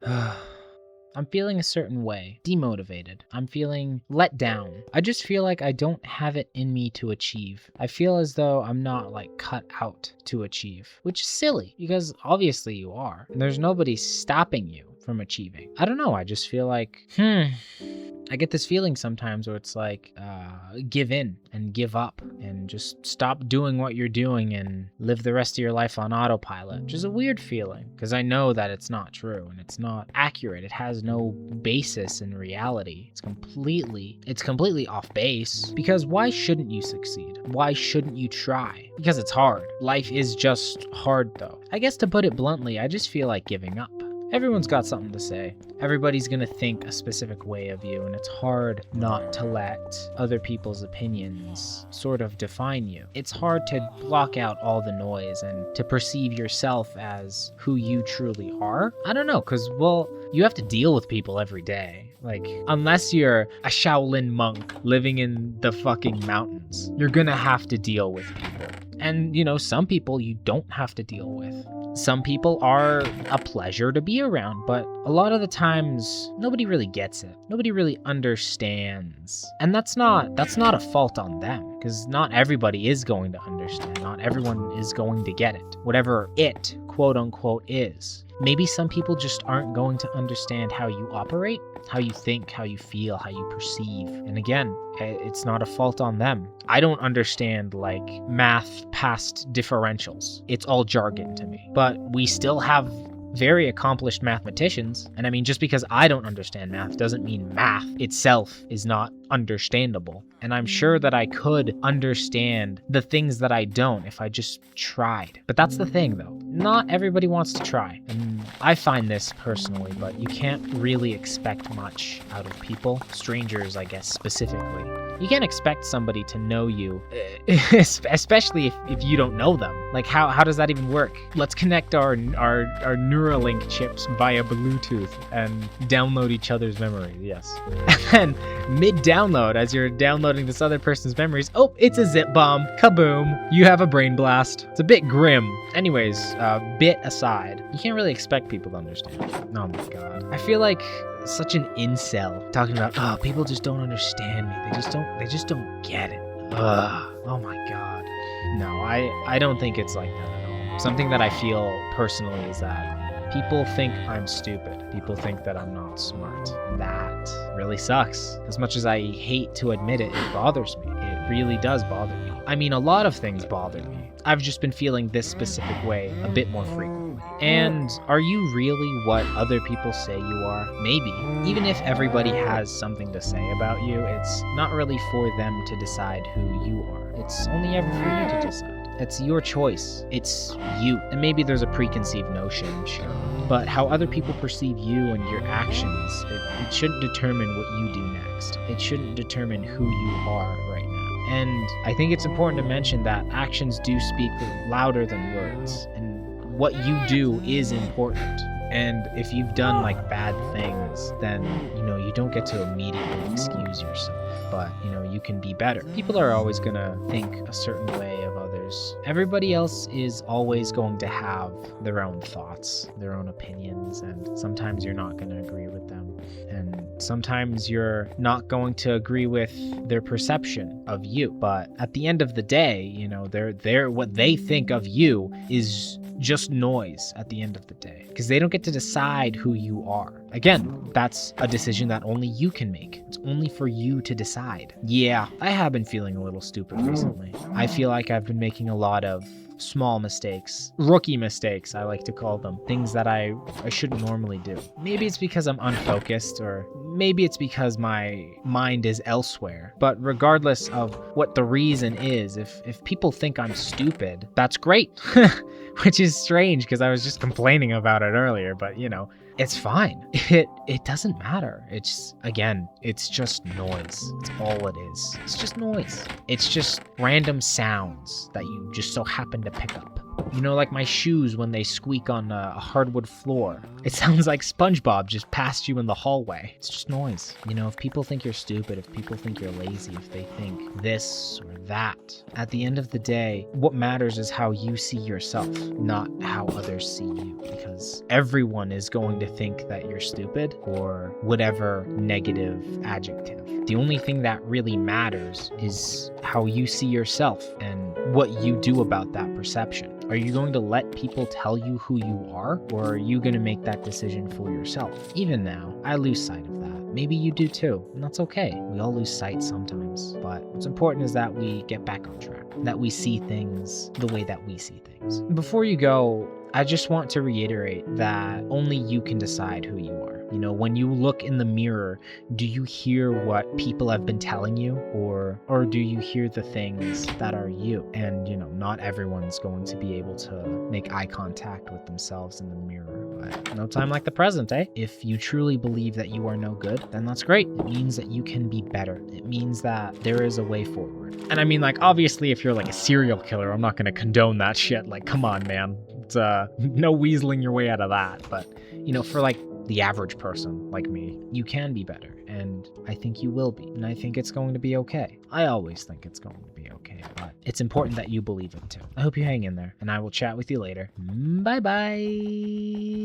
I'm feeling a certain way, demotivated. I'm feeling let down. I just feel like I don't have it in me to achieve. I feel as though I'm not like cut out to achieve, which is silly because obviously you are. And there's nobody stopping you from achieving. I don't know. I just feel like, I get this feeling sometimes where it's like, give in and give up and just stop doing what you're doing and live the rest of your life on autopilot, which is a weird feeling because I know that it's not true and it's not accurate. It has no basis in reality. It's completely off base because why shouldn't you succeed? Why shouldn't you try? Because it's hard. Life is just hard though. I guess to put it bluntly, I just feel like giving up. Everyone's got something to say. Everybody's gonna think a specific way of you, and it's hard not to let other people's opinions sort of define you. It's hard to block out all the noise and to perceive yourself as who you truly are. I don't know, because, well, you have to deal with people every day. Like, unless you're a Shaolin monk living in the fucking mountains, you're gonna have to deal with people. And, you know, some people you don't have to deal with. Some people are a pleasure to be around, but a lot of the times nobody really gets it. Nobody really understands. And that's not a fault on them, because not everybody is going to understand. Not everyone is going to get it. Whatever it, quote unquote, is. Maybe some people just aren't going to understand how you operate, how you think, how you feel, how you perceive. And again, it's not a fault on them. I don't understand like math past differentials. It's all jargon to me. But we still have very accomplished mathematicians. And I mean, just because I don't understand math doesn't mean math itself is not understandable. And I'm sure that I could understand the things that I don't if I just tried. But that's the thing though. Not everybody wants to try. And I find this personally, but you can't really expect much out of people. Strangers, I guess, specifically. You can't expect somebody to know you, especially if you don't know them. Like, how does that even work? Let's connect our Neuralink chips via Bluetooth and download each other's memories, yes. And then mid-download, as you're downloading this other person's memories, oh, it's a zip bomb. Kaboom. You have a brain blast. It's a bit grim. Anyways, bit aside, you can't really expect people to understand. Oh my god. I feel like such an incel talking about, oh, people just don't understand me. They just don't get it. Ugh. Oh my god. No, I don't think it's like that at all. Something that I feel personally is that people think I'm stupid. People think that I'm not smart. That really sucks. As much as I hate to admit it, it bothers me. It really does bother me. I mean, a lot of things bother me. I've just been feeling this specific way a bit more frequently. And are you really what other people say you are? Maybe. Even if everybody has something to say about you, it's not really for them to decide who you are. It's only ever for you to decide. It's your choice. It's you. And maybe there's a preconceived notion, sure. But how other people perceive you and your actions, it shouldn't determine what you do next. It shouldn't determine who you are right now. And I think it's important to mention that actions do speak louder than words. And what you do is important. And if you've done like bad things, then, you know, you don't get to immediately excuse yourself. But, you know, you can be better. People are always gonna think a certain way of others. Everybody else is always going to have their own thoughts, their own opinions, and sometimes you're not gonna agree with them. And sometimes you're not going to agree with their perception of you. But at the end of the day, you know, what they think of you is just noise at the end of the day, because they don't get to decide who you are. Again, that's a decision that only you can make. It's only for you to decide. Yeah, I have been feeling a little stupid recently. I feel like I've been making a lot of small mistakes, rookie mistakes, I like to call them, things that I shouldn't normally do. Maybe it's because I'm unfocused, or maybe it's because my mind is elsewhere. But regardless of what the reason is, if people think I'm stupid, that's great. Which is strange because I was just complaining about it earlier, but you know, it's fine. It doesn't matter. It's just noise. It's all it is. It's just noise. It's just random sounds that you just so happen to pick up. You know, like my shoes when they squeak on a hardwood floor. It sounds like SpongeBob just passed you in the hallway. It's just noise. You know, if people think you're stupid, if people think you're lazy, if they think this or that, at the end of the day, what matters is how you see yourself, not how others see you. Because everyone is going to think that you're stupid or whatever negative adjective. The only thing that really matters is how you see yourself and what you do about that perception. Are you going to let people tell you who you are, or are you going to make that decision for yourself? Even now, I lose sight of that. Maybe you do too, and that's okay. We all lose sight sometimes, but what's important is that we get back on track, that we see things the way that we see things. Before you go, I just want to reiterate that only you can decide who you are. You know, when you look in the mirror, do you hear what people have been telling you, or do you hear the things that are you? And, you know, not everyone's going to be able to make eye contact with themselves in the mirror, but no time like the present, eh? If you truly believe that you are no good, then that's great. It means that you can be better. It means that there is a way forward. And I mean, like, obviously, if you're like a serial killer, I'm not going to condone that shit. Like, come on, man. It's, no weaseling your way out of that. But, you know, for like the average person like me, you can be better, and I think you will be, and I think it's going to be okay. I always think it's going to be okay, but it's important that you believe it too. I hope you hang in there, and I will chat with you later. Bye bye.